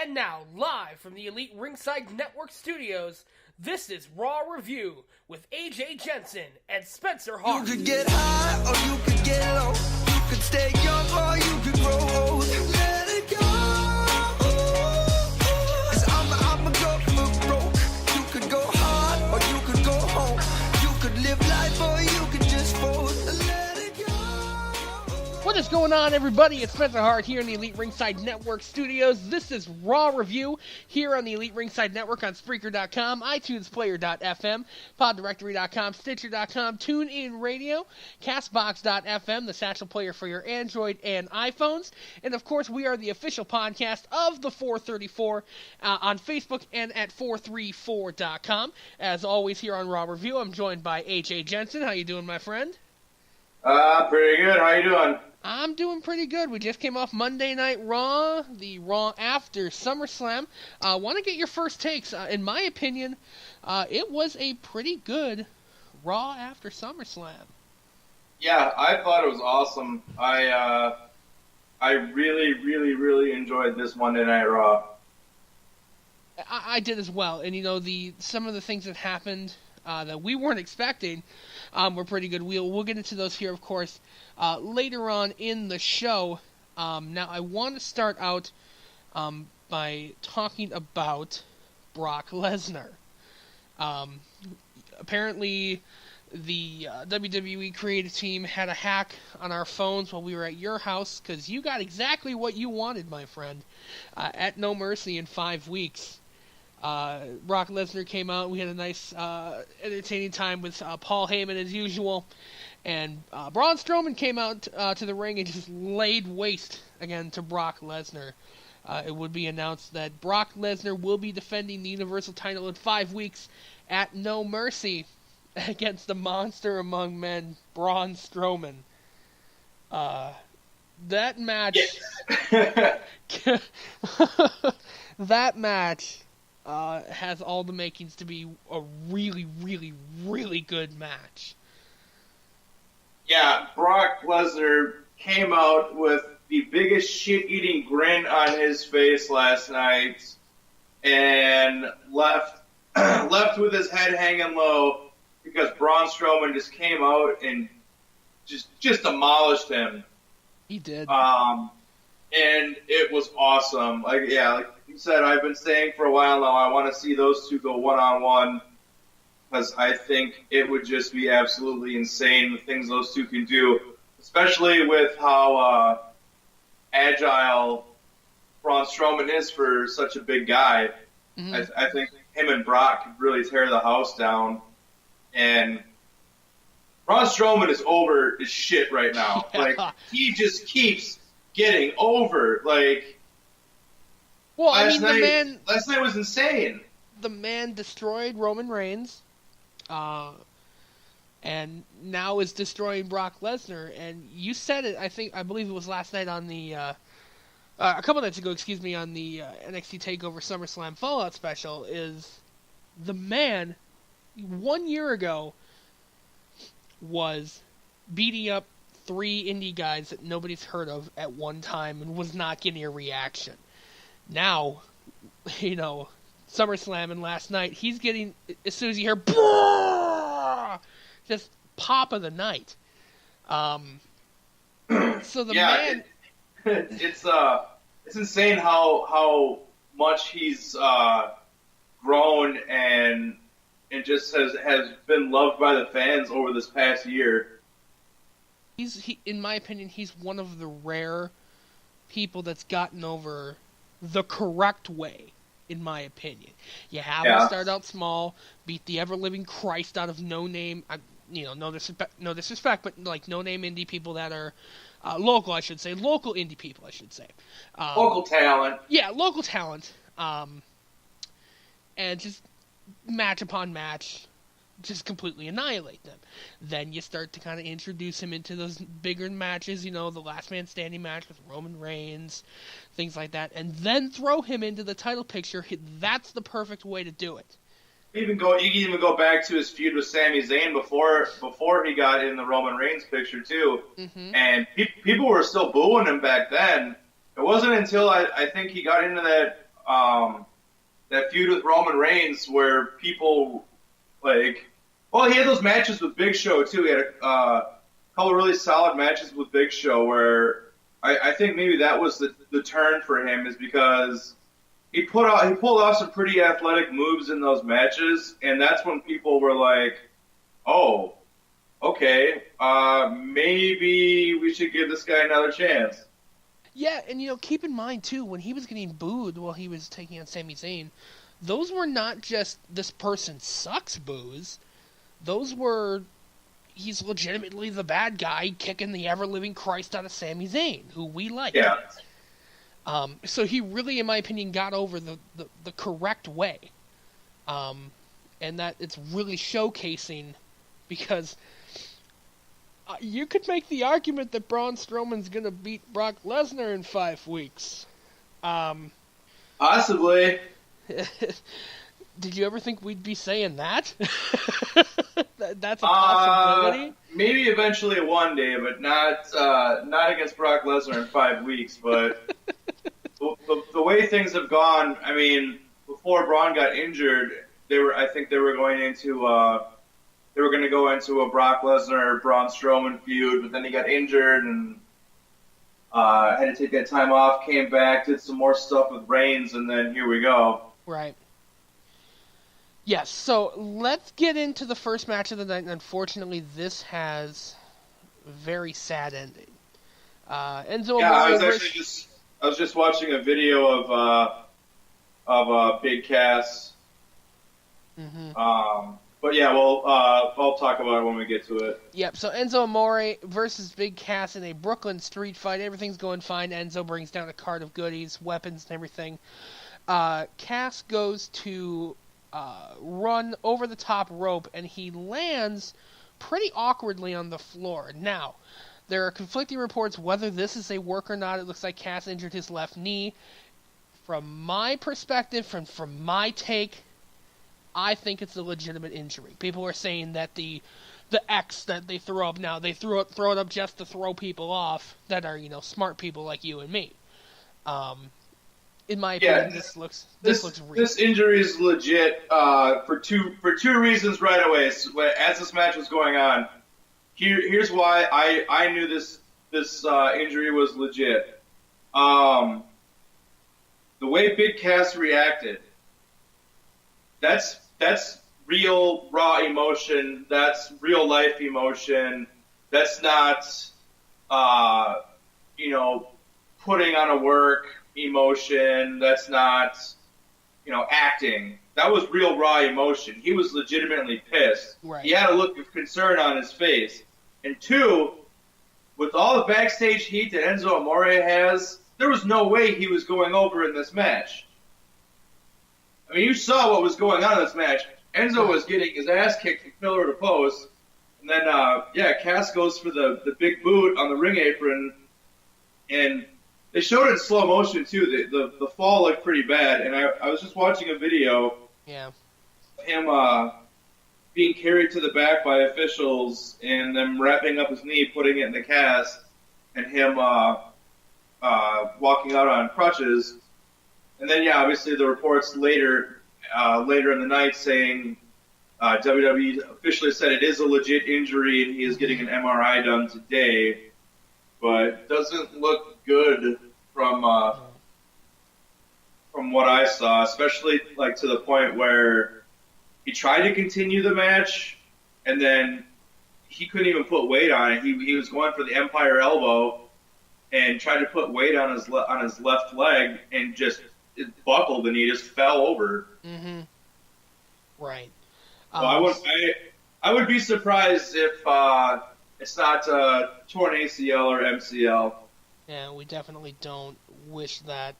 And now, live from the Elite Ringside Network studios, this is Raw Review with AJ Jensen and Spencer Hart. You could get high or you could get low. You could stay young or you could grow old. Let it go. 'Cause I'ma go for broke. You could go hard or you could go home. You could live life or you could just fold. Let it go. What is going on, everybody? It's Spencer Hart here in the Elite Ringside Network studios. This is Raw Review here on the Elite Ringside Network on Spreaker.com, iTunesPlayer.fm, PodDirectory.com, Stitcher.com, TuneIn Radio, CastBox.fm, the satchel player for your Android and iPhones. And, of course, we are the official podcast of the 434 on Facebook and at 434.com. As always, here on Raw Review, I'm joined by AJ Jensen. How you doing, my friend? Pretty good. How you doing? I'm doing pretty good. We just came off Monday Night Raw, the Raw After Summerslam. Want to get your first takes. In my opinion, it was a pretty good Raw After SummerSlam. Yeah, I thought it was awesome. I really enjoyed this Monday Night Raw. I did as well. And, you know, some of the things that happened that we weren't expecting were pretty good. We'll get into those here, of course, later on in the show. Now, I want to start out by talking about Brock Lesnar. Apparently, the WWE creative team had a hack on our phones while we were at your house, because you got exactly what you wanted, my friend, at No Mercy in 5 weeks. Brock Lesnar came out. We had a nice, entertaining time with Paul Heyman as usual. And Braun Strowman came out to the ring and just laid waste again to Brock Lesnar. It would be announced that Brock Lesnar will be defending the Universal title in 5 weeks at No Mercy against the monster among men, Braun Strowman. That match... that match... has all the makings to be a really good match. Yeah, Brock Lesnar came out with the biggest shit-eating grin on his face last night and left with his head hanging low because Braun Strowman just came out and just demolished him. He did. And it was awesome. Like you said, I've been saying for a while now, I want to see those two go one-on-one because I think it would just be absolutely insane the things those two can do, especially with how agile Braun Strowman is for such a big guy. Mm-hmm. I think him and Brock could really tear the house down. And Braun Strowman is over his shit right now. Yeah. Like, he just keeps getting over. Like, well, last night was insane. The man destroyed Roman Reigns, and now is destroying Brock Lesnar. And you said it. I believe it was last night on the a couple nights ago. Excuse me, on the NXT Takeover SummerSlam Fallout special. Is the man 1 year ago was beating up 3 indie guys that nobody's heard of at one time and was not getting a reaction. Now, you know, SummerSlam and last night, he's getting, as soon as you hear, just pop of the night. So the man... It's insane how much he's grown and just has been loved by the fans over this past year. In my opinion, he's one of the rare people that's gotten over the correct way, in my opinion. You have him start out small, beat the ever-living Christ out of no-name, no disrespect, but like no-name indie people that are local indie people, I should say. Local talent. Yeah, local talent. And just match upon match, just completely annihilate them. Then you start to kind of introduce him into those bigger matches, the last man standing match with Roman Reigns, things like that, and then throw him into the title picture. That's the perfect way to do it. You can even go back to his feud with Sami Zayn before he got in the Roman Reigns picture too. Mm-hmm. And people were still booing him back then. It wasn't until I think he got into that that feud with Roman Reigns where people he had those matches with Big Show too. He had a couple of really solid matches with Big Show where I think maybe that was the turn for him, is because he pulled off some pretty athletic moves in those matches, and that's when people were like, oh, okay, maybe we should give this guy another chance. Yeah, and keep in mind too, when he was getting booed while he was taking on Sami Zayn, those were not just this person sucks boos. Those were, he's legitimately the bad guy kicking the ever-living Christ out of Sami Zayn, who we like. Yeah. So he really, in my opinion, got over the correct way. And that it's really showcasing, because you could make the argument that Braun Strowman's going to beat Brock Lesnar in 5 weeks. Possibly. Did you ever think we'd be saying that? That's a possibility? Maybe eventually one day, but not against Brock Lesnar in 5 weeks. But the way things have gone, I mean, before Braun got injured, I think they were going to go into a Brock Lesnar Braun Strowman feud, but then he got injured and had to take that time off, came back, did some more stuff with Reigns, and then here we go. Right. Yes, so let's get into the first match of the night, and unfortunately this has a very sad ending. Enzo Amore I was just watching a video of Big Cass. Mm-hmm. But yeah, I'll talk about it when we get to it. Yep, so Enzo Amore versus Big Cass in a Brooklyn street fight. Everything's going fine. Enzo brings down a cart of goodies, weapons, and everything. Cass goes to run over the top rope, and he lands pretty awkwardly on the floor. Now, there are conflicting reports whether this is a work or not. It looks like Cass injured his left knee. From my perspective, from my take, I think it's a legitimate injury. People are saying that the X that they throw up now, they throw it up just to throw people off that are, smart people like you and me. In my opinion, this looks real. This injury is legit for two reasons right away. So, as this match was going on, here's why I knew this injury was legit. The way Big Cass reacted, that's real raw emotion. That's real life emotion. That's not putting on a work emotion. That's not acting. That was real raw emotion. He was legitimately pissed. Right. He had a look of concern on his face. And two, with all the backstage heat that Enzo Amore has, there was no way he was going over in this match. I mean, you saw what was going on in this match. Enzo was getting his ass kicked from pillar to post. And then, Cass goes for the big boot on the ring apron. And they showed it in slow motion, too. The fall looked pretty bad. And I was just watching a video of him being carried to the back by officials and them wrapping up his knee, putting it in the cast, and him walking out on crutches. And then, obviously the reports later in the night saying WWE officially said it is a legit injury and he is getting an MRI done today, but doesn't look good from what I saw, especially to the point where he tried to continue the match and then he couldn't even put weight on it. He was going for the Empire Elbow and tried to put weight on his left leg and just it buckled and he just fell over. Mm-hmm. Right. So I would be surprised if it's not torn ACL or MCL. Yeah, we definitely don't wish that.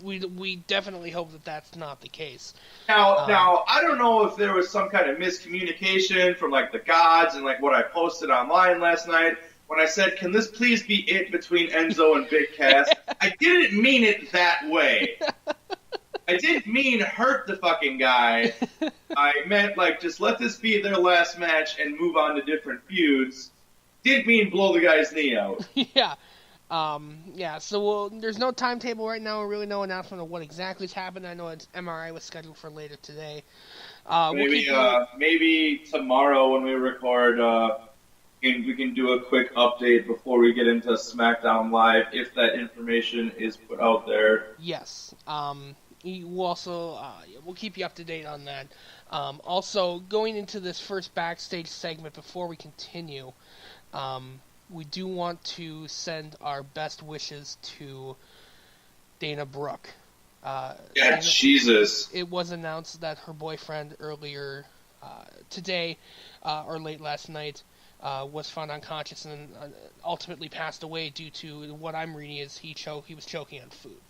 We definitely hope that that's not the case. Now I don't know if there was some kind of miscommunication from the gods and what I posted online last night when I said, "Can this please be it between Enzo and Big Cass?" I didn't mean it that way. I didn't mean hurt the fucking guy. I meant just let this be their last match and move on to different feuds. Didn't mean blow the guy's knee out. Yeah. Yeah, so there's no timetable right now, really no announcement of what exactly is happening. I know its MRI was scheduled for later today. We'll keep Maybe tomorrow when we record, we can do a quick update before we get into SmackDown Live if that information is put out there. Yes. We'll also we'll keep you up to date on that. Also, going into this first backstage segment before we continue, we do want to send our best wishes to Dana Brooke. Jesus. It was announced that her boyfriend earlier today or late last night was found unconscious and ultimately passed away due to what I'm reading is he was choking on food.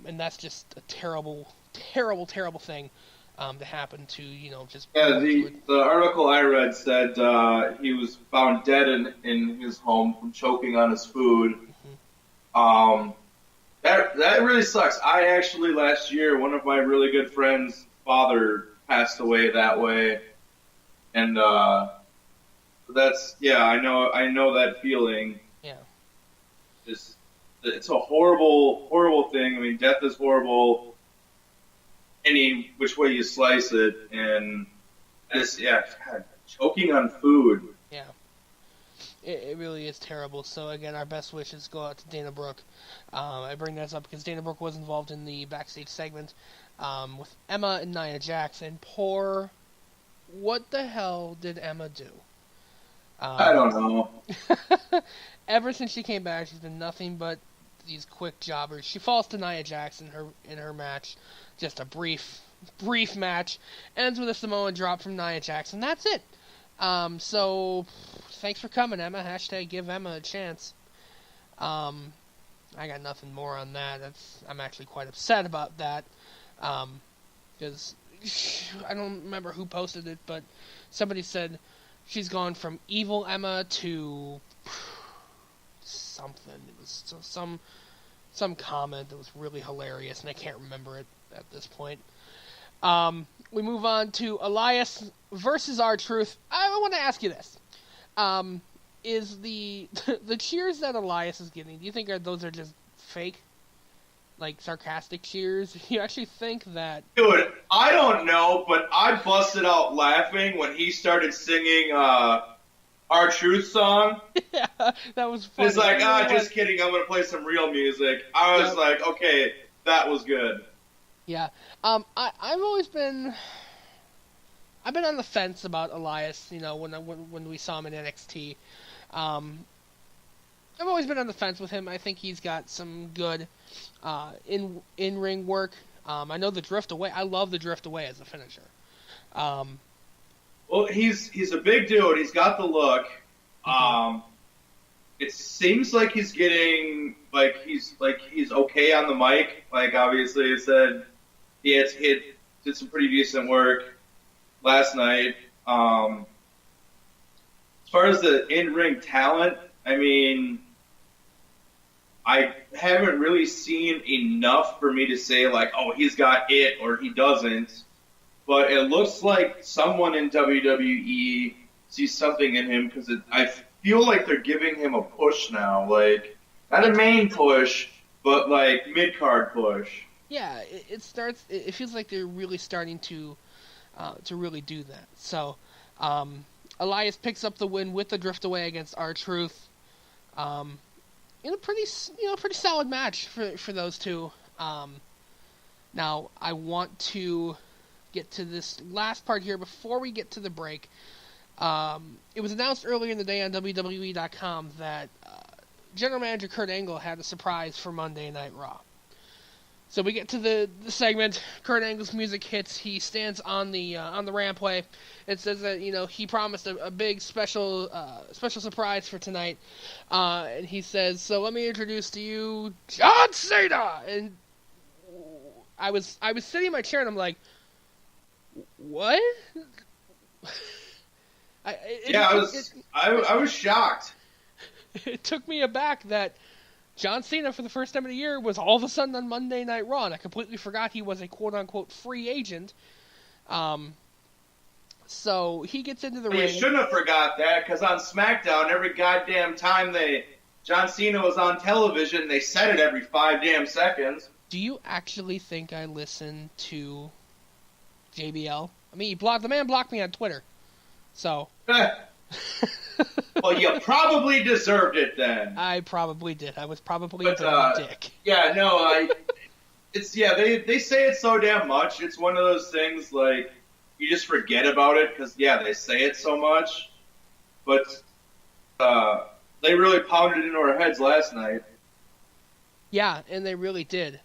And that's just a terrible, terrible, terrible thing to happen to, just... Yeah, the article I read said he was found dead in his home from choking on his food. Mm-hmm. That really sucks. I actually, last year, one of my really good friends' father passed away that way. And I know that feeling. Yeah. It's a horrible, horrible thing. I mean, death is horrible any which way you slice it, and God, choking on food. Yeah. It really is terrible. So again, our best wishes go out to Dana Brooke. I bring this up because Dana Brooke was involved in the backstage segment with Emma and Nia Jax, and what the hell did Emma do? I don't know. Ever since she came back, she's been nothing but these quick jobbers. She falls to Nia Jax in her match, just a brief match, ends with a Samoan drop from Nia Jax, and that's it. So thanks for coming, Emma. # give Emma a chance. I got nothing more on that. I'm actually quite upset about that, because I don't remember who posted it, but somebody said she's gone from evil Emma to something. It was some comment that was really hilarious, and I can't remember it at this point. We move on to Elias versus R-Truth. I want to ask you this. Is the cheers that Elias is getting, do you think those are just fake? Like, sarcastic cheers? You actually think that... Dude, I don't know, but I busted out laughing when he started singing R-Truth song. Yeah, that was funny. It's like, just kidding, I'm going to play some real music. I was like, okay, that was good. Yeah. I've always been... I've been on the fence about Elias, when we saw him in NXT. I've always been on the fence with him. I think he's got some good in-ring work. I know the drift away. I love the drift away as a finisher. Well, he's a big dude. He's got the look. It seems like he's getting he's okay on the mic. Like, obviously, he said he did some pretty decent work last night. As far as the in-ring talent, I mean, I haven't really seen enough for me to say, like, oh, he's got it or he doesn't. But it looks like someone in WWE sees something in him because I feel like they're giving him a push now. Like, not a main push, but, like, mid-card push. Yeah, it feels like they're really starting to really do that. So, Elias picks up the win with the drift away against R-Truth. In a pretty solid match for those two. Now, I want to get to this last part here before we get to the break. It was announced earlier in the day on WWE.com that General Manager Kurt Angle had a surprise for Monday Night Raw. So we get to the segment. Kurt Angle's music hits. He stands on the rampway. It says that he promised a big special surprise for tonight. And he says, "So let me introduce to you John Cena." And I was sitting in my chair and I'm like, "What?" I was shocked. It took me aback that John Cena, for the first time of the year, was all of a sudden on Monday Night Raw, and I completely forgot he was a quote-unquote free agent. So he gets into the ring. You shouldn't have forgot that, because on SmackDown, every goddamn time they John Cena was on television. They said it every 5 damn seconds. Do you actually think I listen to JBL? I mean, the man blocked me on Twitter. So. Well, you probably deserved it then. I probably did. I was probably a dick. Yeah, no, they say it so damn much. It's one of those things, like, you just forget about it because, they say it so much. But they really pounded it into our heads last night. Yeah, and they really did.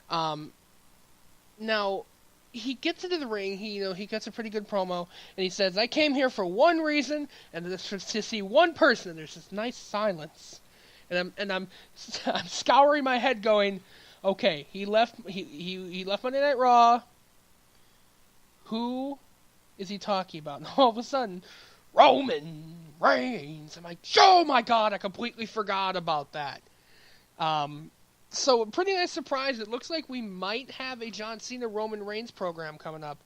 Now, he gets into the ring. He gets a pretty good promo, and he says, "I came here for one reason, and that's to see one person." There's this nice silence, and I'm scouring my head, going, "Okay, he left Monday Night Raw. Who is he talking about?" And all of a sudden, Roman Reigns. I'm like, "Oh my God, I completely forgot about that." So, a pretty nice surprise. It looks like we might have a John Cena Roman Reigns program coming up.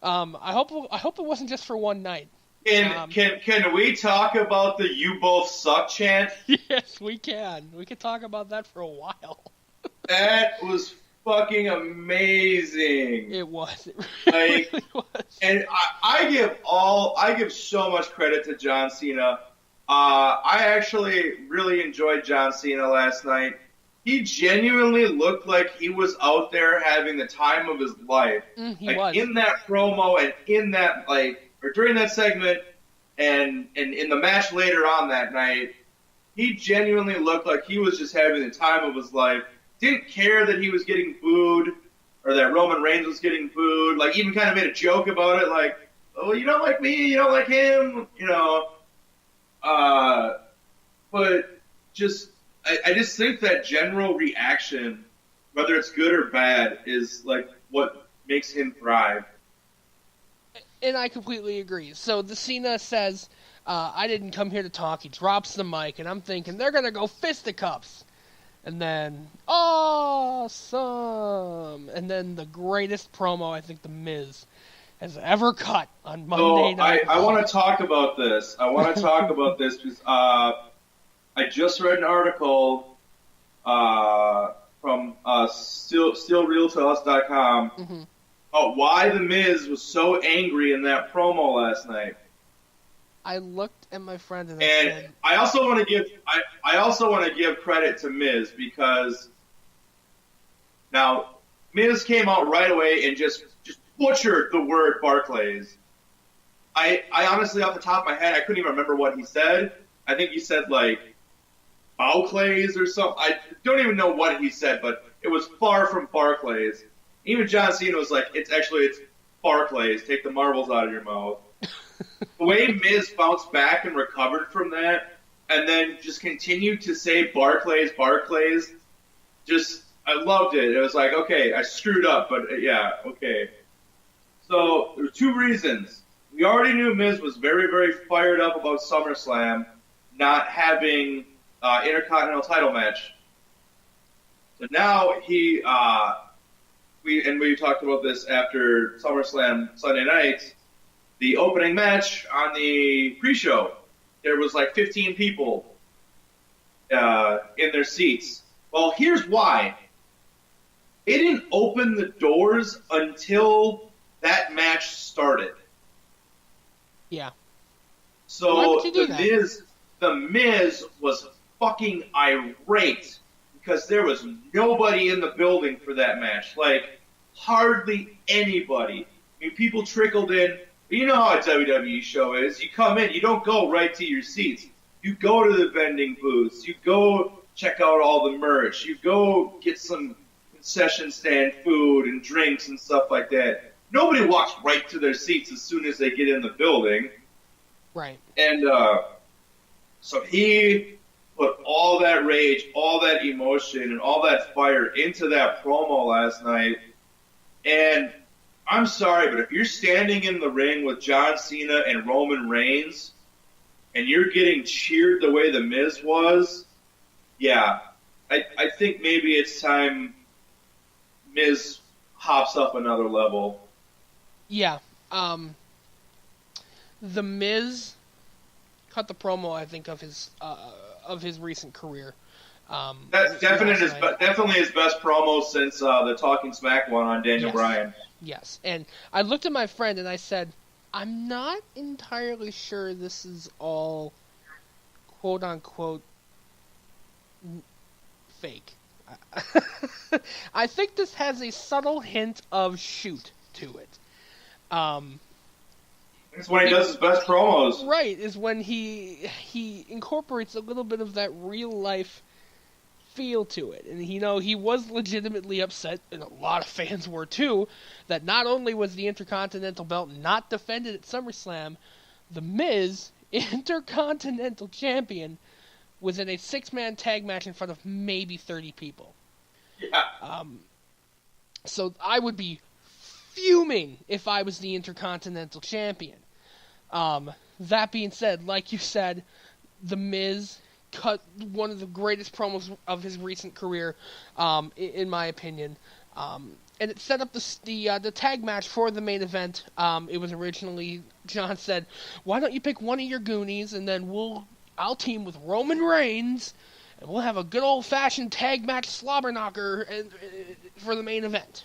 I hope it wasn't just for one night. Can we talk about the "you both suck" chant? Yes, we can. We could talk about that for a while. That was fucking amazing. It was. It really was. And I give so much credit to John Cena. I actually really enjoyed John Cena last night. He genuinely looked like he was out there having the time of his life. He was. In that promo and in that, or during that segment and in the match later on that night, he genuinely looked like he was just having the time of his life. Didn't care that he was getting booed or that Roman Reigns was getting booed. Like, even kind of made a joke about it, like, "Oh, you don't like me, you don't like him," But I just think that general reaction, whether it's good or bad, is like what makes him thrive. And I completely agree. So the Cena says, "I didn't come here to talk." He drops the mic, and I'm thinking they're gonna go fisticuffs. And then, awesome! And then the greatest promo I think The Miz has ever cut on Monday Night. I want to talk about this. Because I just read an article from StillRealToUs.com about why The Miz was so angry in that promo last night. I looked at my friend and said, I also want to give credit to Miz, because now Miz came out right away and just butchered the word Barclays. I honestly, off the top of my head, I couldn't even remember what he said. I think he said like Bowclays or something. I don't even know what he said, but it was far from Barclays. Even John Cena was like, it's Barclays. Take the marbles out of your mouth. The way Miz bounced back and recovered from that, and then just continued to say Barclays, I loved it. It was like, okay, I screwed up, but yeah, okay. So there were 2 reasons. We already knew Miz was very, very fired up about SummerSlam not having Intercontinental title match. So now we talked about this after SummerSlam Sunday night. The opening match on the pre-show, there was like 15 people in their seats. Well, here's why. They didn't open the doors until that match started. Yeah. So why would you do that? The Miz was fucking irate because there was nobody in the building for that match. Like, hardly anybody. I mean, people trickled in. You know how a WWE show is. You come in, you don't go right to your seats. You go to the vending booths. You go check out all the merch. You go get some concession stand food and drinks and stuff like that. Nobody walks right to their seats as soon as they get in the building. Right. And so he put all that rage, all that emotion, and all that fire into that promo last night. And I'm sorry, but if you're standing in the ring with John Cena and Roman Reigns, and you're getting cheered the way The Miz was, yeah, I think maybe it's time Miz hops up another level. Yeah. The Miz cut the promo, I think, of his of his recent career. That's definitely his best promo since the Talking Smack one on Daniel Bryan. Yes, and I looked at my friend and I said, I'm not entirely sure this is all quote unquote fake. I think this has a subtle hint of shoot to it. It's when he does his best promos. Right, is when he incorporates a little bit of that real life feel to it. And he was legitimately upset, and a lot of fans were too, that not only was the Intercontinental belt not defended at SummerSlam, The Miz, Intercontinental Champion, was in a 6-man tag match in front of maybe 30 people. Yeah. So I would be fuming if I was the Intercontinental Champion. That being said, like you said, The Miz cut one of the greatest promos of his recent career, in my opinion. And it set up the tag match for the main event. It was originally, John said, why don't you pick one of your Goonies, and then I'll team with Roman Reigns, and we'll have a good old-fashioned tag match slobber knocker for the main event.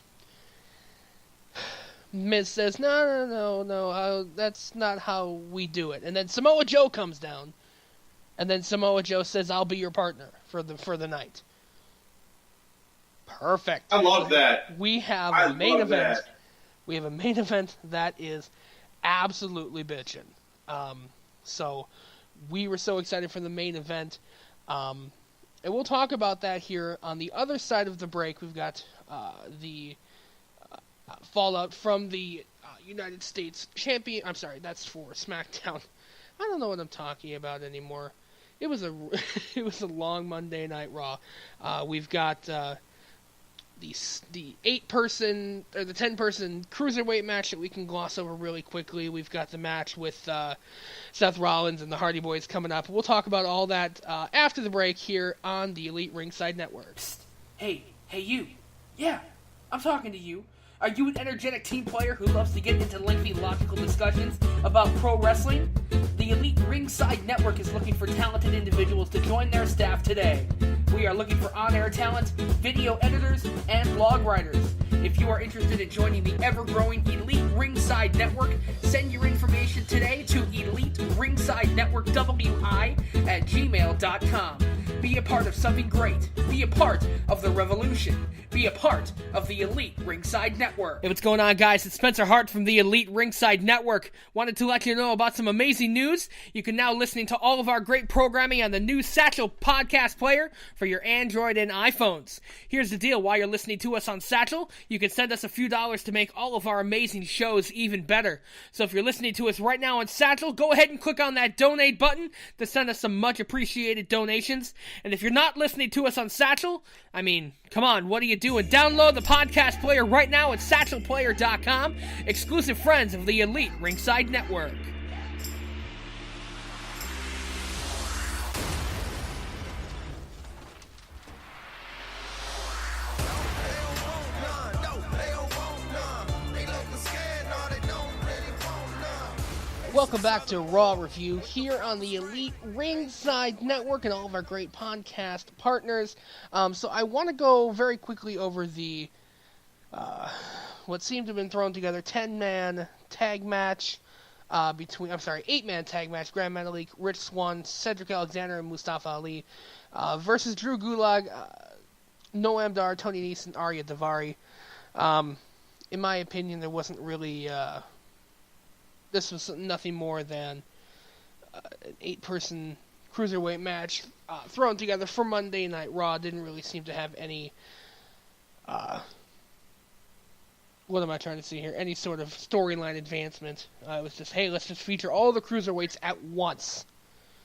Miz says, no, that's not how we do it. And then Samoa Joe comes down, and then Samoa Joe says, I'll be your partner for the night. Perfect. I love that. We have a main event. We have a main event that is absolutely bitchin'. So we were so excited for the main event. And we'll talk about that here on the other side of the break. We've got the fallout from the United States champion. I'm sorry, that's for SmackDown. I don't know what I'm talking about anymore. It was a long Monday Night Raw. We've got the 8-person or the 10-person cruiserweight match that we can gloss over really quickly. We've got the match with Seth Rollins and the Hardy Boys coming up. We'll talk about all that after the break here on the Elite Ringside Network. Psst. Hey you. Yeah, I'm talking to you. Are you an energetic team player who loves to get into lengthy logical discussions about pro wrestling? The Elite Ringside Network is looking for talented individuals to join their staff today. We are looking for on-air talent, video editors, and blog writers. If you are interested in joining the ever-growing Elite Ringside Network, send your information today to EliteRingsideNetworkWI@gmail.com. Be a part of something great. Be a part of the revolution. Be a part of the Elite Ringside Network. Hey, what's going on, guys? It's Spencer Hart from the Elite Ringside Network. Wanted to let you know about some amazing news. You can now listen to all of our great programming on the new Satchel podcast player for your Android and iPhones. Here's the deal. While you're listening to us on Satchel, you can send us a few dollars to make all of our amazing shows even better. So if you're listening to us right now on Satchel, go ahead and click on that donate button to send us some much appreciated donations. And if you're not listening to us on Satchel, I mean, come on, what are you doing? Download the podcast player right now at satchelplayer.com. Exclusive friends of the Elite Ringside Network. Welcome back to Raw Review here on the Elite Ringside Network and all of our great podcast partners. So I want to go very quickly over the what seemed to have been thrown together 10-man tag match between 8-man tag match, Grand Metalik, Rich Swann, Cedric Alexander, and Mustafa Ali versus Drew Gulak, Noam Dar, Tony Nese, Arya Daivari. In my opinion, there wasn't really this was nothing more than an 8-person cruiserweight match thrown together for Monday Night Raw. Didn't really seem to have any, what am I trying to see here? Any sort of storyline advancement. It was just, hey, let's just feature all the cruiserweights at once.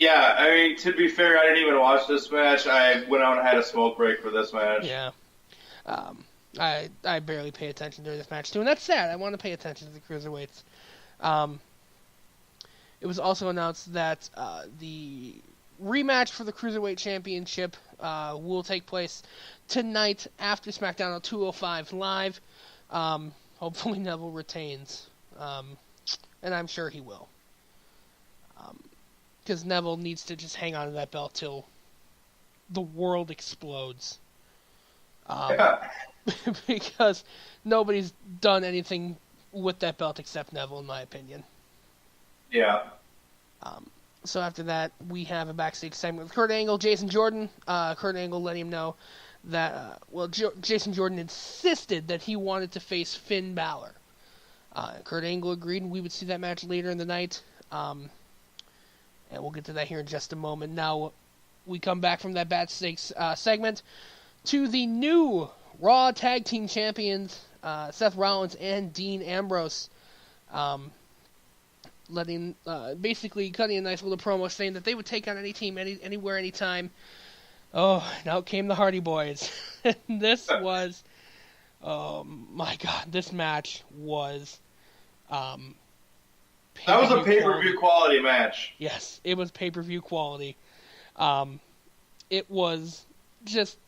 Yeah, I mean, to be fair, I didn't even watch this match. I went out and had a smoke break for this match. Yeah. I barely pay attention during this match, too, and that's sad. I want to pay attention to the cruiserweights. It was also announced that the rematch for the Cruiserweight Championship will take place tonight after SmackDown on 205 Live. Hopefully Neville retains, and I'm sure he will. Because Neville needs to just hang on to that belt till the world explodes. Yeah. Because nobody's done anything with that belt except Neville, in my opinion. Yeah. So after that, we have a backstage segment with Kurt Angle, Jason Jordan. Kurt Angle letting him know that, Jason Jordan insisted that he wanted to face Finn Balor. Kurt Angle agreed, and we would see that match later in the night. And we'll get to that here in just a moment. Now, we come back from that backstage segment to the new Raw Tag Team Champions, Seth Rollins and Dean Ambrose. Basically cutting a nice little promo saying that they would take on any team, anywhere, anytime. Oh, now came the Hardy Boys. This was, oh my God, this match was, that was a pay-per-view quality match. Yes, it was pay-per-view quality. It was just,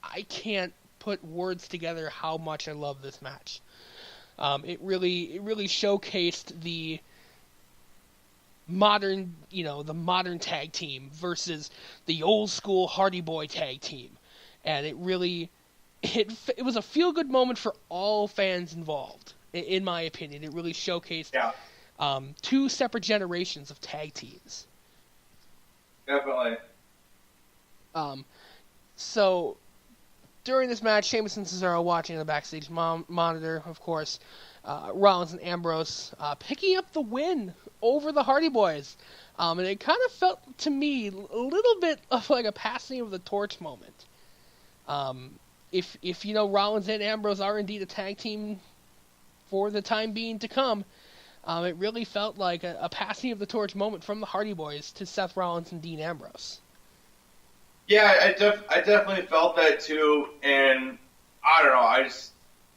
I can't put words together how much I love this match. It really showcased the modern tag team versus the old school Hardy Boy tag team, and it was a feel good moment for all fans involved. In my opinion, it really showcased two separate generations of tag teams. Definitely. So during this match, Sheamus and Cesaro watching the backstage monitor, of course. Rollins and Ambrose picking up the win over the Hardy Boys. And it kind of felt to me a little bit of like a passing of the torch moment. If Rollins and Ambrose are indeed a tag team for the time being to come, it really felt like a passing of the torch moment from the Hardy Boys to Seth Rollins and Dean Ambrose. Yeah, I definitely felt that too, and I don't know,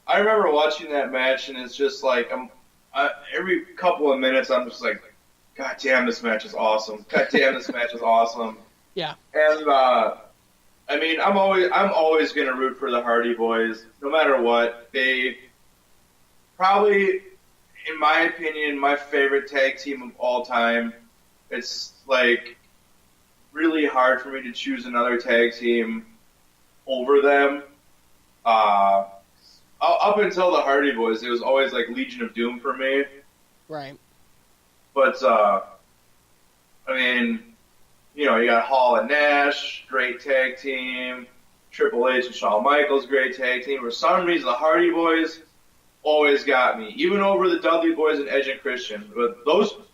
I remember watching that match, and it's just like, every couple of minutes I'm just like, God damn, this match is awesome. God damn, this match is awesome. Yeah. And I'm always gonna root for the Hardy Boys, no matter what. They probably, in my opinion, my favorite tag team of all time. It's like really hard for me to choose another tag team over them. Up until the Hardy Boys, it was always like Legion of Doom for me. Right. But, you got Hall and Nash, great tag team. Triple H and Shawn Michaels, great tag team. For some reason, the Hardy Boys always got me, even over the Dudley Boys and Edge and Christian. But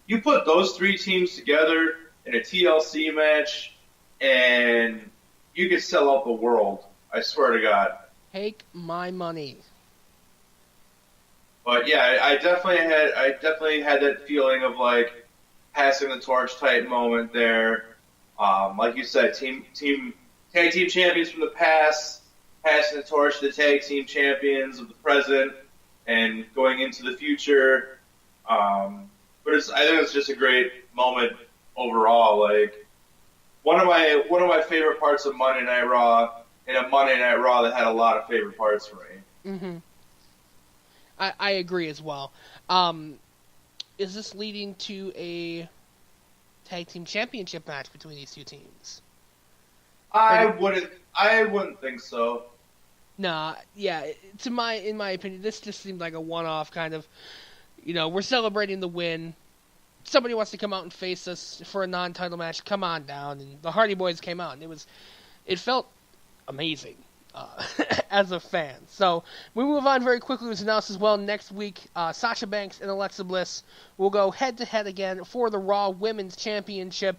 you put those three teams together in a TLC match, and you could sell out the world. I swear to God. Take my money. But yeah, I definitely had that feeling of like passing the torch type moment there. Like you said, tag team champions from the past, passing the torch to the tag team champions of the present, and going into the future. But I think it's just a great moment overall. Like one of my favorite parts of Monday Night Raw, and a Monday Night Raw that had a lot of favorite parts for me. Mm-hmm. I agree as well. Is this leading to a tag team championship match between these two teams? I wouldn't think so. Nah, yeah. In my opinion, this just seemed like a one-off kind of. We're celebrating the win. Somebody wants to come out and face us for a non-title match. Come on down, and the Hardy Boys came out, and it felt amazing. As a fan. So we move on very quickly. It was announced as well next week, Sasha Banks and Alexa Bliss will go head-to-head again for the Raw Women's Championship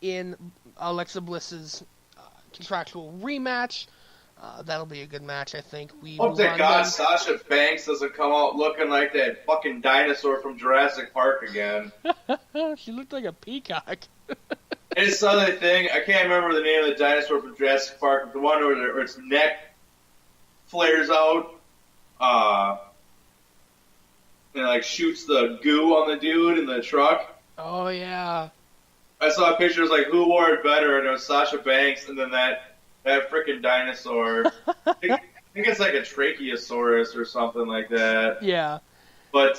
in Alexa Bliss's contractual rematch. That'll be a good match, I think. Hope to God Sasha Banks doesn't come out looking like that fucking dinosaur from Jurassic Park again. She looked like a peacock. And it's another thing, I can't remember the name of the dinosaur from Jurassic Park, the one where its neck flares out, and like shoots the goo on the dude in the truck. Oh, yeah. I saw pictures like who wore it better, and it was Sasha Banks, and then that freaking dinosaur. I think it's like a Tracheosaurus or something like that. Yeah. But,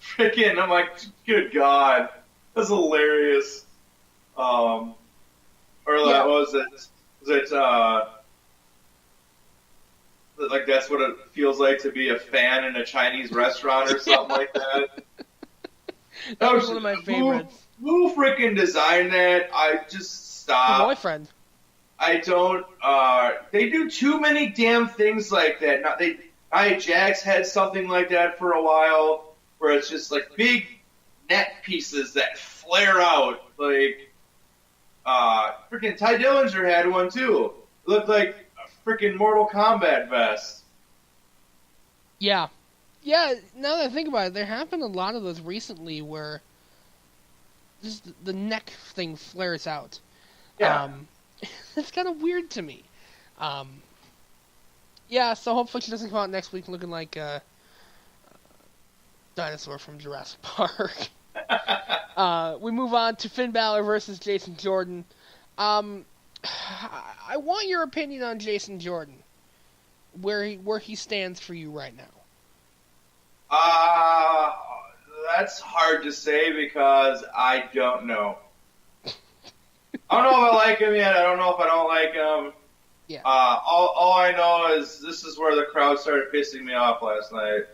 freaking, I'm like, good God, that's hilarious. Or Yeah. what was it? Was it like that's what it feels like to be a fan in a Chinese restaurant or something like that? That was one of my favorites. Who freaking designed that? I just Your stop. boyfriend. I don't. They do too many damn things like that. Jax had something like that for a while, where it's just like big net pieces that flare out. Like, freaking Ty Dillinger had one too. It looked like a freaking Mortal Kombat vest. Yeah. Yeah, now that I think about it, there have been a lot of those recently where just the neck thing flares out. Yeah. It's kind of weird to me. Yeah, so hopefully she doesn't come out next week looking like a dinosaur from Jurassic Park. We move on to Finn Balor versus Jason Jordan. I want your opinion on Jason Jordan, where he stands for you right now. That's hard to say because I don't know. I don't know if I like him yet. I don't know if I don't like him. Yeah. All I know is this is where the crowd started pissing me off last night.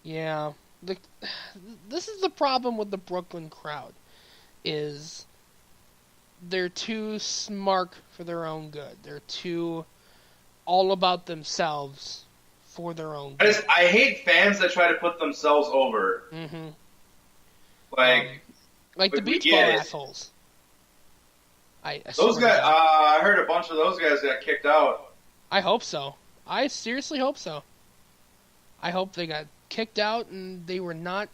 Yeah. This is the problem with the Brooklyn crowd, is they're too smart for their own good. They're too all about themselves for their own good. I hate fans that try to put themselves over. Mm-hmm. Like the beach ball assholes. Those guys. I heard a bunch of those guys got kicked out. I hope so. I seriously hope so. I hope they got kicked out and they were not.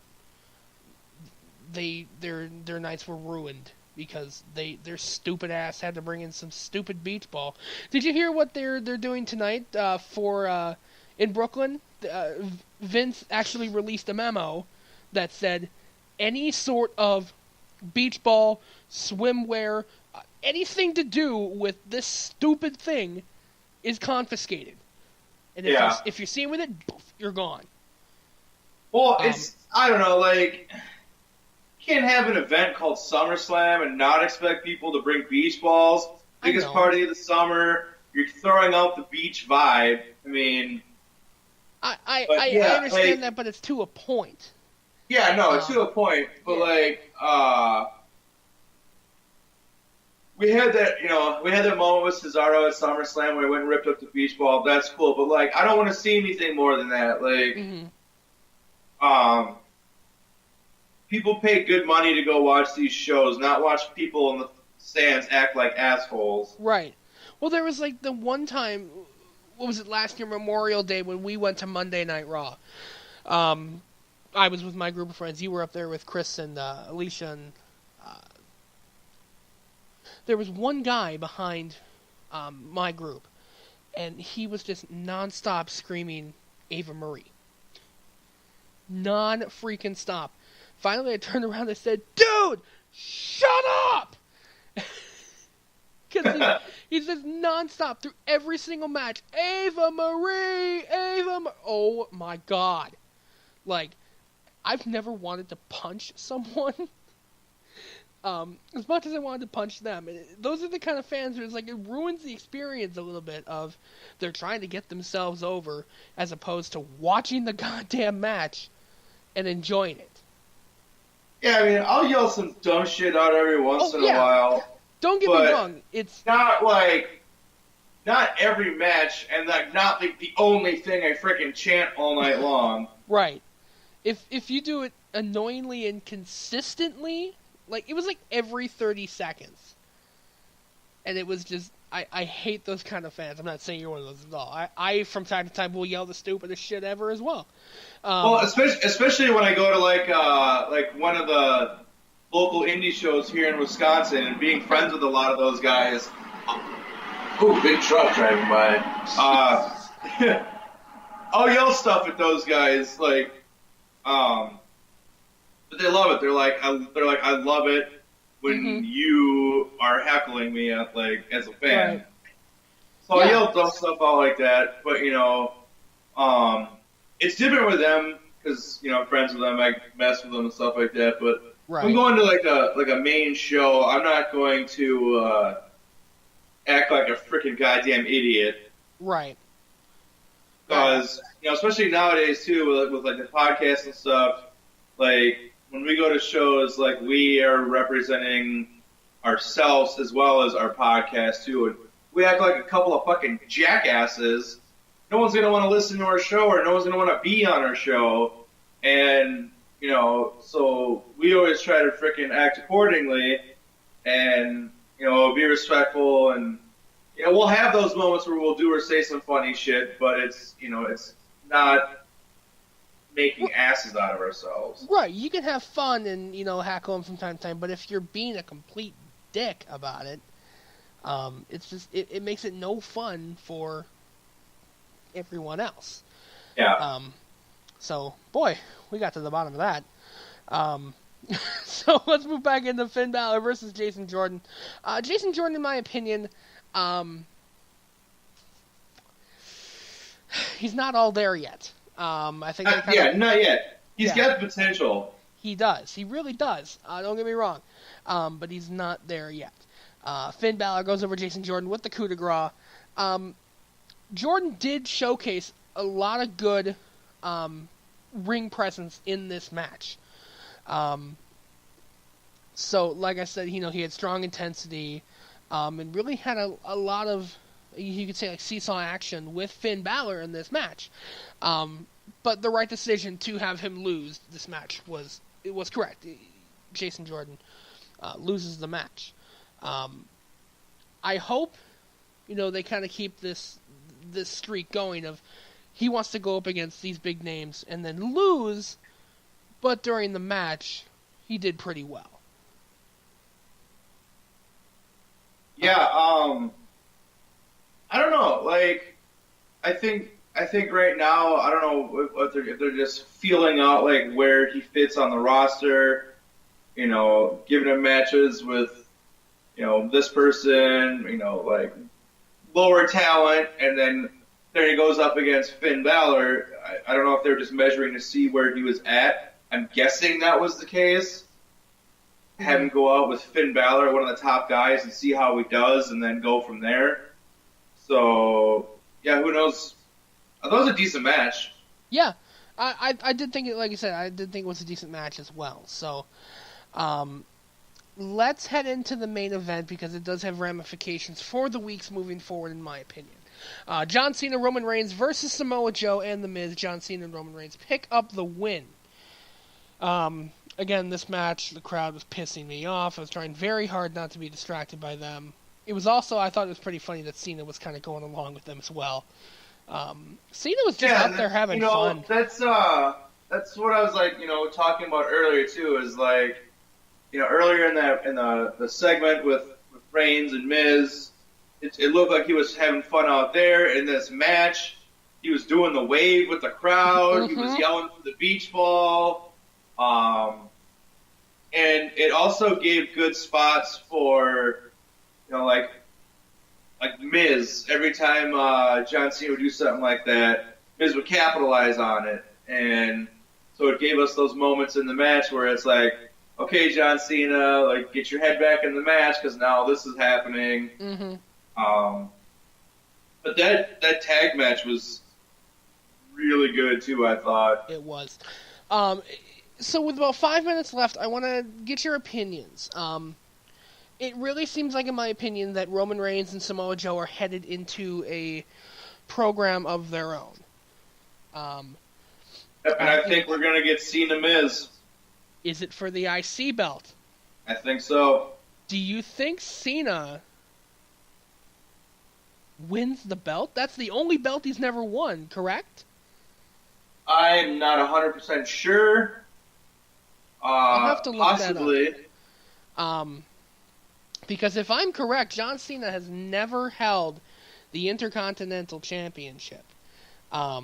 Their nights were ruined because their stupid ass had to bring in some stupid beach ball. Did you hear what they're doing tonight for in Brooklyn? Vince actually released a memo that said any sort of beach ball, swimwear, anything to do with this stupid thing is confiscated. And if you're seen with it, poof, you're gone. Well, I don't know, like, you can't have an event called SummerSlam and not expect people to bring beach balls. Biggest party of the summer. You're throwing out the beach vibe. I mean, I understand that, but it's to a point. Yeah, no, to a point. But we had that moment with Cesaro at SummerSlam where he went and ripped up the beach ball. That's cool, but like, I don't want to see anything more than that. Like, people pay good money to go watch these shows, not watch people in the stands act like assholes. Right. Well, there was like the one time, what was it, last year, Memorial Day, when we went to Monday Night Raw. I was with my group of friends. You were up there with Chris and Alicia, and there was one guy behind my group, and he was just nonstop screaming Ava Marie. Non-freaking stop. Finally, I turned around and said, "Dude, shut up!" Because he's just nonstop through every single match. Ava Marie! Oh my god. Like, I've never wanted to punch someone as much as I wanted to punch them. Those are the kind of fans where it's like, it ruins the experience a little bit of they're trying to get themselves over as opposed to watching the goddamn match and enjoying it. Yeah, I mean, I'll yell some dumb shit out every once in a while. Don't get me wrong. It's not every match, and not like the only thing I freaking chant all night long. Right. If you do it annoyingly and consistently, like, it was like every 30 seconds. And it was just, I hate those kind of fans. I'm not saying you're one of those at all. I from time to time, will yell the stupidest shit ever as well. Well, especially when I go to like one of the local indie shows here in Wisconsin and being friends with a lot of those guys. Ooh, big truck driving by. I'll yell stuff at those guys, like, but they love it. They're like, I love it when you are heckling me at, like, as a fan. Right. So I yell dumb stuff out like that, but it's different with them because I'm friends with them. I mess with them and stuff like that. But if I'm going to like a main show, I'm not going to act like a freaking goddamn idiot. Right. Because, especially nowadays, too, with like the podcast and stuff, like, when we go to shows, like, we are representing ourselves as well as our podcast, too. And we act like a couple of fucking jackasses. No one's going to want to listen to our show, or no one's going to want to be on our show. And, so we always try to freaking act accordingly and, be respectful. And, we'll have those moments where we'll do or say some funny shit, but it's not making asses out of ourselves. Right. You can have fun and, heckle them from time to time, but if you're being a complete dick about it, it's just, it makes it no fun for everyone else. Yeah. So, boy, we got to the bottom of that. So let's move back into Finn Balor versus Jason Jordan. Jason Jordan, in my opinion, he's not all there yet. I think. Not yet. He's got potential. He does. He really does. Don't get me wrong. But he's not there yet. Finn Balor goes over Jason Jordan with the coup de grace. Jordan did showcase a lot of good ring presence in this match. So, like I said, he had strong intensity, and really had a lot of, you could say, like, seesaw action with Finn Balor in this match. But the right decision to have him lose this match was correct. Jason Jordan loses the match. I hope, they kind of keep this streak going of he wants to go up against these big names and then lose, but during the match, he did pretty well. Yeah, I don't know. Like, I think right now, I don't know if they're just feeling out like where he fits on the roster. Giving him matches with, this person, like lower talent, and then there he goes up against Finn Balor. I don't know if they're just measuring to see where he was at. I'm guessing that was the case. Have him go out with Finn Balor, one of the top guys, and see how he does, and then go from there. So, yeah, who knows? I thought it was a decent match. Yeah, I did think it, like you said, I did think it was a decent match as well. So, let's head into the main event because it does have ramifications for the weeks moving forward, in my opinion. John Cena, Roman Reigns versus Samoa Joe and The Miz. John Cena and Roman Reigns pick up the win. Again, this match, the crowd was pissing me off. I was trying very hard not to be distracted by them. It was also, I thought it was pretty funny that Cena was kind of going along with them as well. Cena was just out there having fun. That's what I was like, talking about earlier too. Is like, earlier in the segment with Reigns and Miz, it looked like he was having fun out there. In this match, he was doing the wave with the crowd. Mm-hmm. He was yelling for the beach ball. And it also gave good spots for, like Miz. Every time John Cena would do something like that, Miz would capitalize on it. And so it gave us those moments in the match where it's like, okay, John Cena, like, get your head back in the match because now this is happening. Mm-hmm. But that tag match was really good too, I thought. It was. So with about 5 minutes left, I want to get your opinions. It really seems like, in my opinion, that Roman Reigns and Samoa Joe are headed into a program of their own. And I think we're going to get Cena Miz. Is it for the IC belt? I think so. Do you think Cena wins the belt? That's the only belt he's never won, correct? I'm not 100% sure. I'll have to look possibly. that up. Because if I'm correct, John Cena has never held the Intercontinental Championship. Yeah,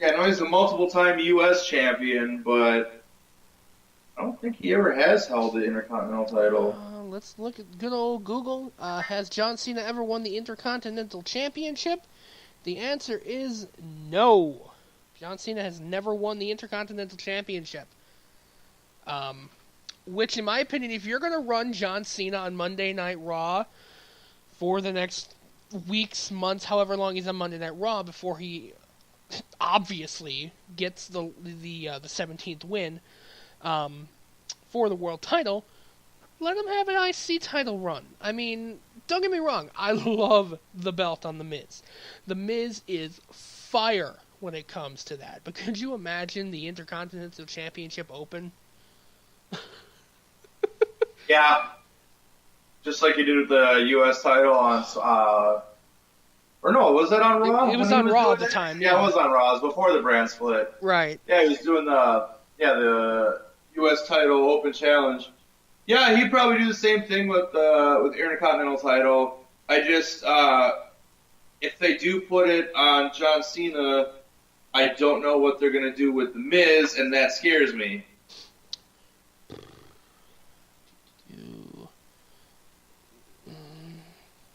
I know he's a multiple-time U.S. champion, but I don't think he ever has held the Intercontinental title. Let's look at good old Google. Has John Cena ever won the Intercontinental Championship? The answer is no. John Cena has never won the Intercontinental Championship. Which, in my opinion, if you're going to run John Cena on Monday Night Raw for the next weeks, months, however long he's on Monday Night Raw before he obviously gets the 17th win for the world title. Let him have an IC title run. I mean, don't get me wrong, I love the belt on The Miz. The Miz is fire when it comes to that. But could you imagine the Intercontinental Championship Open? Yeah. Just like you did with the U.S. title on, or no, was that on Raw? It was on Raw at the time. Yeah, it was on Raw. It was before the brand split. Right. Yeah, he was doing the U.S. title Open Challenge. Yeah, he'd probably do the same thing with Intercontinental title. I just, if they do put it on John Cena, I don't know what they're going to do with The Miz, and that scares me.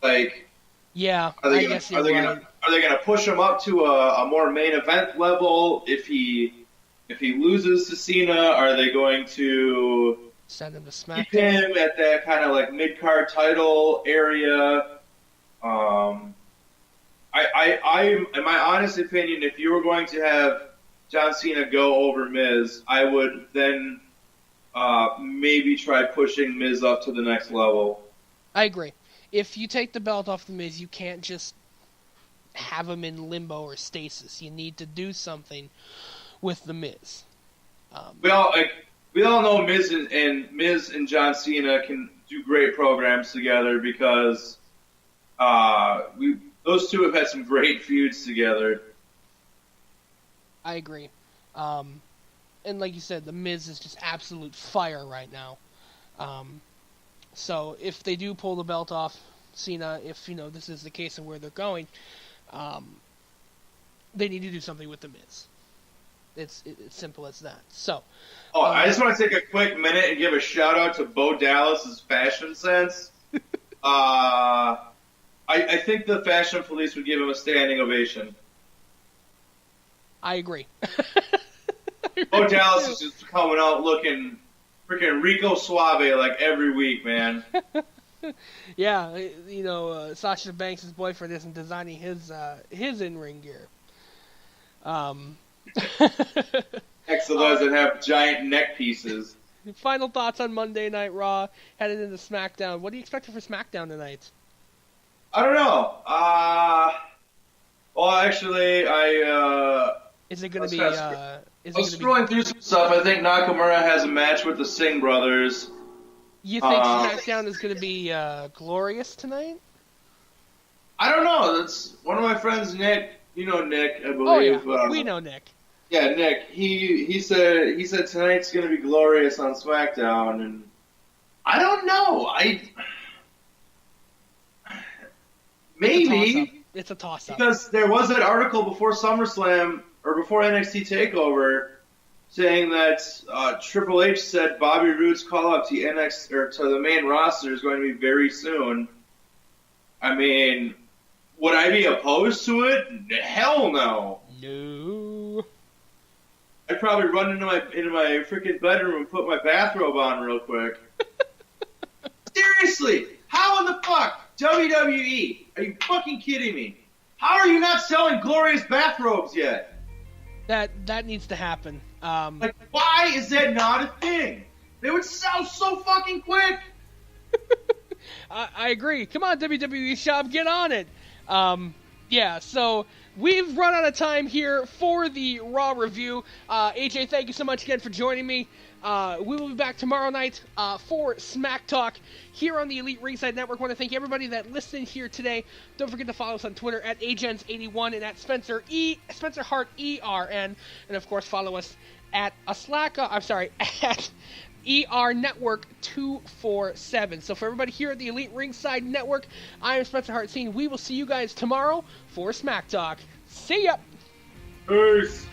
Like, yeah, are they guess gonna push him up to a more main event level if he loses to Cena? Are they going to send him to SmackDown? Keep him at that kind of like mid card title area? I in my honest opinion, if you were going to have John Cena go over Miz, I would then maybe try pushing Miz up to the next level. I agree. If you take the belt off the Miz, you can't just have him in limbo or stasis. You need to do something with the Miz. We all know Miz and John Cena can do great programs together because those two have had some great feuds together. I agree. And like you said, the Miz is just absolute fire right now. So if they do pull the belt off Cena, if this is the case of where they're going, they need to do something with the Miz. It's simple as that. So. I just want to take a quick minute and give a shout out to Bo Dallas's fashion sense. I think the fashion police would give him a standing ovation. I agree. Bo Dallas is just coming out looking freaking Rico Suave like every week, man. Yeah, Sasha Banks' boyfriend isn't designing his in-ring gear. Next to those that have giant neck pieces. Final thoughts on Monday Night Raw, headed into SmackDown. What are you expecting for SmackDown tonight? I don't know. Well, actually, Is it going to be? I was scrolling through some stuff. I think Nakamura has a match with the Singh brothers. You think SmackDown is going to be glorious tonight? I don't know. That's one of my friends, Nick. You know Nick, I believe. Oh yeah, we know Nick. Yeah, Nick. He said tonight's going to be glorious on SmackDown, and I don't know. Maybe it's a toss-up because there was that article before SummerSlam or before NXT Takeover saying that Triple H said Bobby Roode's call up to NXT or to the main roster is going to be very soon. I mean, would I be opposed to it? Hell no. No. I'd probably run into my freaking bedroom and put my bathrobe on real quick. Seriously, how in the fuck? WWE, are you fucking kidding me? How are you not selling glorious bathrobes yet? That needs to happen. Like, why is that not a thing? They would sell so fucking quick. I agree. Come on, WWE shop, get on it. Yeah, so we've run out of time here for the Raw review. AJ, thank you so much again for joining me. We will be back tomorrow night for Smack Talk here on the Elite Ringside Network. I want to thank everybody that listened here today. Don't forget to follow us on Twitter at Agens81 and at Spencer Hart ERN, and of course follow us at at ER Network 247. So for everybody here at the Elite Ringside Network, I am Spencer Hart. We will see you guys tomorrow for Smack Talk. See ya. Peace.